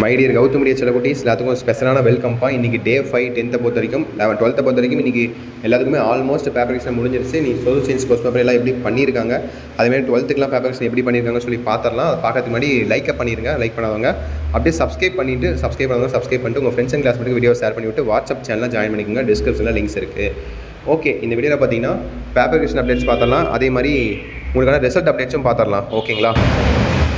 My dear Gautham media செல்ல குட்டீஸ் எல்லாத்துக்கும் ஸ்பெஷலான வெல்கம்ப்பா. இன்றைக்கி டே 5 10th பொறுத்த வரைக்கும் 12th பொறுத்த வரைக்கும் இன்றைக்கி எல்லாத்துக்குமே ஆல்மோஸ்ட் பேப்பர் எக்ஸாம் முடிஞ்சிருச்சு. நீ சோஷியல் சயின்ஸ் கொஸ்டின் பேப்பர் எல்லாம் எப்படி பண்ணியிருக்காங்க, அதேமாதிரி 12th பேப்பர் எக்ஸாம் எப்படி பண்ணியிருக்காங்கன்னு சொல்லி பார்த்துடலாம். அதை பார்க்கறதுக்கு முன்னாடி லைக்கை பண்ணிடுங்க. லைக் பண்ணாதவங்க அப்படியே சப்ஸ்கிரைப் பண்ணாதவங்க சப்ஸ்கிரைப் பண்ணிட்டு உங்கள் ஃப்ரெண்ட்ஸ் அண்ட் கிளாஸ்மேட்டுக்கு வீடியோ ஷேர் பண்ணிவிட்டு வாட்ஸ்அப் சேனலில் ஜாயின் பண்ணிக்கோங்க. டிஸ்கிரிப்ஷனில் லிங்க்ஸ் இருக்குது. ஓகே, இந்த வீடியோவில் பார்த்தீங்கன்னா பேப்பர் கரெக்ஷன் அப்டேட்ஸ் பார்த்துடலாம். அதே மாதிரி உங்களுக்கான ரிசல்ட் அப்டேட்ஸும் பார்த்துடலாம். ஓகேங்களா?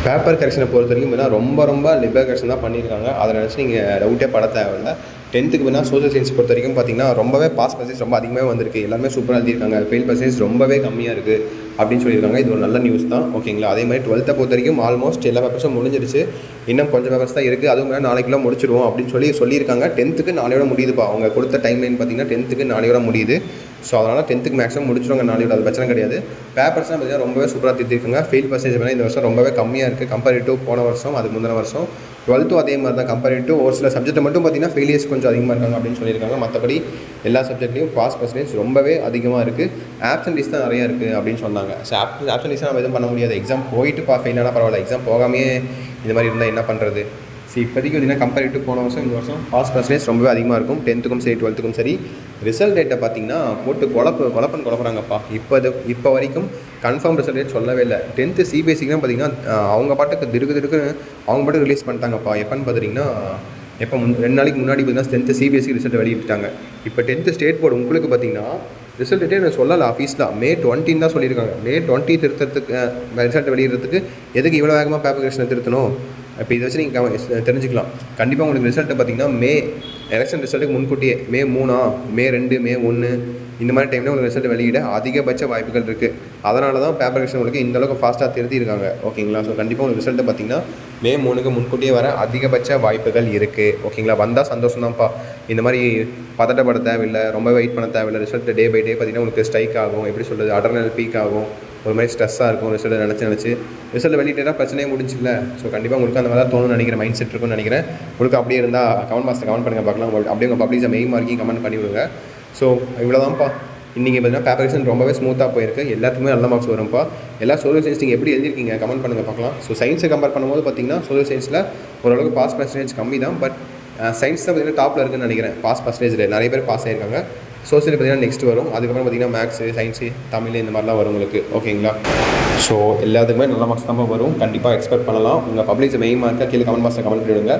பேப்பர் கரெக்ஷனை பொறுத்த வரைக்கும் ரொம்ப லிபர் கரெக்ஷன் தான் பண்ணியிருக்காங்க. அதை நினச்சி நீங்கள் டவுட்டே பட தேவையில்லை. 10th சோஷியல் சயின்ஸ் பொறுத்த வரைக்கும் பார்த்தீங்கன்னா ரொம்பவே பாஸ் பர்சன்டேஜ் ரொம்ப அதிகமாக வந்திருக்கு. எல்லாமே சூப்பராக எழுதியிருக்காங்க. ஃபெயில் பர்சன்டேஜ் ரொம்பவே கம்மியாக இருக்குது அப்படின்னு சொல்லியிருக்காங்க. இது ஒரு நல்ல நியூஸ் தான். ஓகேங்களா? அதே மாதிரி 12th பொறுத்த வரைக்கும் ஆல்மோஸ்ட் எல்லா பேப்பர்ஸும் முடிஞ்சிருச்சு. இன்னும் கொஞ்சம் பேப்பர்ஸ் தான் இருக்குது. அதுவும் மேலே நாளைக்குலாம் முடிச்சிடுவோம் அப்படின்னு சொல்லியிருக்காங்க. 10th நாளையோட முடியுதுப்பா. அவங்க கொடுத்த டைம் லைன் பார்த்தீங்கன்னா 10th நாளையோட முடியுது. ஸோ அதனால் 10th மேக்ஸிமம் முடிச்சிடுவாங்க நாளையோட. அது பிரச்சனை கிடையாது. பேப்பர்ஸ்லாம் பார்த்தீங்கன்னா ரொம்பவே சூப்பராக திருத்திருக்காங்க. ஃபெயில் பர்சன்டேஜ் வேணால் இந்த வருஷம் ரொம்பவே கம்மியாக இருக்குது கம்பேரிட்டிவ் போன வருஷம், அதுக்கு முந்தின வருஷம். 12th அதே மாதிரி தான் கம்பேரிட்டிவ். ஒரு சில சப்ஜெக்ட்டை மட்டும் பார்த்தீங்கன்னா ஃபெயிலியர்ஸ் கொஞ்சம் அதிகமாக இருக்காங்க அப்படின்னு சொல்லியிருக்காங்க. மற்றபடி எல்லா சப்ஜெக்ட்லையும் பாஸ் பர்சன்டேஜ் ரொம்பவே அதிகமாக இருக்குது. ஆப்சன்டீஸ் தான் நிறையா இருக்குது அப்படின்னு சொன்னாங்க. ஸோ ஆப்சன்டீஸ் நம்ம எதுவும் பண்ண முடியாது. எக்ஸாம் போயிட்டு ஃபெயிலானா பரவாயில்ல, எக்ஸாம் போகாமே இந்த மாதிரி இருந்தால் என்ன பண்ணுறது? ஸோ இப்போதைக்கு பார்த்தீங்கன்னா கம்பேரிட்டிவ் போன வருஷம் இந்த வருஷம் பாஸ் பர்சன்டேஜ் ரொம்பவே அதிகமாக இருக்கும். 10th சரி 12th சரி. ரிசல்ட் டேட்டை பார்த்தீங்கன்னா போட்டு குழப்பறாங்கப்பா. இப்போ வரைக்கும் கன்ஃபார்ம் ரிசல்ட் டேட் சொல்லவே இல்லை. 10th சிபிஎஸ்சிக்கு பார்த்தீங்கன்னா அவங்க பாட்டுக்கு திடுக்குன்னு அவங்க பாட்டுக்கு ரிலீஸ் பண்ணிட்டாங்கப்பா. எப்போன்னு பார்த்துட்டிங்கன்னா எப்போ 2 நாளைக்கு முன்னாடி பார்த்தீங்கன்னா 10th சிபிஎஸ்சி ரிசல்ட் வெளியிட்டாங்க. இப்போ 10th ஸ்டேட் போர்டு உங்களுக்கு பார்த்தீங்கன்னா ரிசல்ட் டேட்டே எனக்கு சொல்லலை. ஆஃபீஸில் May 20 தான் சொல்லியிருக்காங்க. May 20 திருத்தத்துக்கு ரிசல்ட் வெளியிடுறதுக்கு எதுக்கு இவ்வளோ வேகமாக பேப்பர் கரெக்ஷனை திருத்தணும்? இப்போ இதை வச்சு நீங்கள் தெரிஞ்சுக்கலாம். கண்டிப்பாக உங்களுக்கு ரிசல்ட்டை பார்த்தீங்கன்னா எலெக்ஷன் ரிசல்ட்டுக்கு முன்கூட்டியே May 3, May 2, May 1 இந்த மாதிரி டைமில் உங்களுக்கு ரிசல்ட் வெளியிட அதிகபட்ச வாய்ப்புகள் இருக்குது. அதனால தான் பேப்பர் கரெக்ஷன் உங்களுக்கு இந்தளவுக்கு ஃபாஸ்ட்டாக திருத்திருக்காங்க. ஓகேங்களா? ஸோ கண்டிப்பாக உங்களுக்கு ரிசல்ட்டை பார்த்தீங்கன்னா May 3 முன்கூட்டியே வர அதிகபட்ச வாய்ப்புகள் இருக்குது. ஓகேங்களா? வந்தால் சந்தோஷம் தான்ப்பா. இந்த மாதிரி பதட்டப்பட தேவையில்லை, ரொம்ப வெயிட் பண்ண தேவையில்லை. ரிசல்ட் டே பை டே பார்த்தீங்கன்னா உங்களுக்கு ஸ்ட்ரைக் ஆகும். எப்படி சொல்கிறது, அட்ரினல் பீக் ஆகும். ஒரு மாதிரி ஸ்ட்ரெஸ்ஸாக இருக்கும். ரிசல்ட் நினச்சி ரிசல்ட் வெளியிட்டா பிரச்சனையே முடிஞ்சில்ல. ஸோ கண்டிப்பாக உங்களுக்கு அந்த மாதிரி தான் தோணுன்னு நினைக்கிறேன். மைண்ட் செட் இருக்குன்னு நினைக்கிறேன். உங்களுக்கு அப்படியே இருந்தால் கமெண்ட் பாக்ஸில் கமெண்ட் பண்ணுங்கள் பார்க்கலாம். அப்படியே உங்கள் பப்ளிஷை மெயின் மார்க்கிங் கமெண்ட் பண்ணி விடுங்க. ஸோ இவ்வளோதான்ப்பா. இன்றைக்கி பார்த்தீங்கன்னா பேப்பர் கரெக்ஷன் ரொம்பவே ஸ்மூத்தாக போயிருக்கு. எல்லாத்துக்குமே நல்ல மார்க்ஸ் வரும்ப்பா. எல்லா சோஷியல் சயின்ஸ் நீங்கள் எப்படி எழுதிருக்கீங்க கமெண்ட் பண்ணுங்கள் பார்க்கலாம். ஸோ சயின்ஸை கம்பேர் பண்ணும்போது பார்த்தீங்கன்னா சோஷியல் சயின்ஸில் ஓரளவுக்கு பாஸ் பர்சன்டேஜ் கம்மி தான். பட் சயின்ஸ் தான் பார்த்தீங்கன்னா டாப்பில் இருக்குன்னு நினைக்கிறேன். பாஸ் பர்சன்டேஜில் நிறைய பேர் பாஸ் ஆகிருக்காங்க. சோசியல் பார்த்தீங்கன்னா நெக்ஸ்ட் வரும். அதுக்கப்புறம் பார்த்தீங்கன்னா மேக்ஸு, சயின்ஸு, தமிழ் இந்த மாதிரிலாம் வரும் உங்களுக்கு. ஓகேங்களா? ஸோ எல்லாத்துக்குமே நல்ல மார்க்ஸ் தான் வரும். கண்டிப்பாக எக்ஸ்பெக்ட் பண்ணலாம். உங்கள் பப்ளிக் மெயின் மார்க்காக கீழே கமெண்ட் பாக்ஸில் கமெண்ட் பண்ணிவிடுங்க.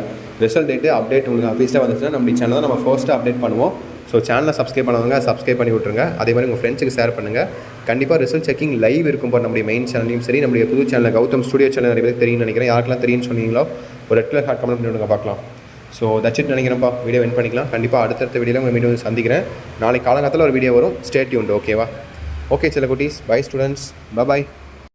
ரிசல்ட் டேட்டு அப்டேட் உங்களுக்கு ஆஃபீஸில் வந்துச்சுன்னா நம்ம சேனல் தான் நம்ம ஃபர்ஸ்ட்டு அப்டேட் பண்ணுவோம். ஸோ சேனலை சப்ஸ்கிரைப் பண்ணவங்க சப்ஸ்கிரைப் பண்ணி விட்ருங்க. அதே மாதிரி உங்கள் ஃப்ரெண்ட்ஸுக்கு ஷேர் பண்ணுங்கள். கண்டிப்பாக ரிசல்ட் செக்கிங் லைவ் இருக்கும் போது நம்முடைய மெயின் சேனலையும் சரி, நம்முடைய புது சேனல் கௌதம் ஸ்டுடியோ சேனல் நிறைய பேர் தெரியும்னு நினைக்கிறேன். யாருக்கெல்லாம் தெரியும்னு சொன்னீங்களோ ஒரு ரெட் ஹார்ட் கமெண்ட் பண்ணி விடுங்க பார்க்கலாம். ஸோ தட்ஸ் இட் நினைக்கிறேன்ப்பா. வீடியோ என் பண்ணிக்கலாம். கண்டிப்பாக அடுத்தடுத்த வீடியோவில் உங்கள் மீண்டும் சந்திக்கிறேன். நாளைக்கு காலங்காலத்தில் ஒரு வீடியோ வரும். Stay tuned. ஓகேவா? ஓகே செல்ல குட்டீஸ். Bye students. பாய்.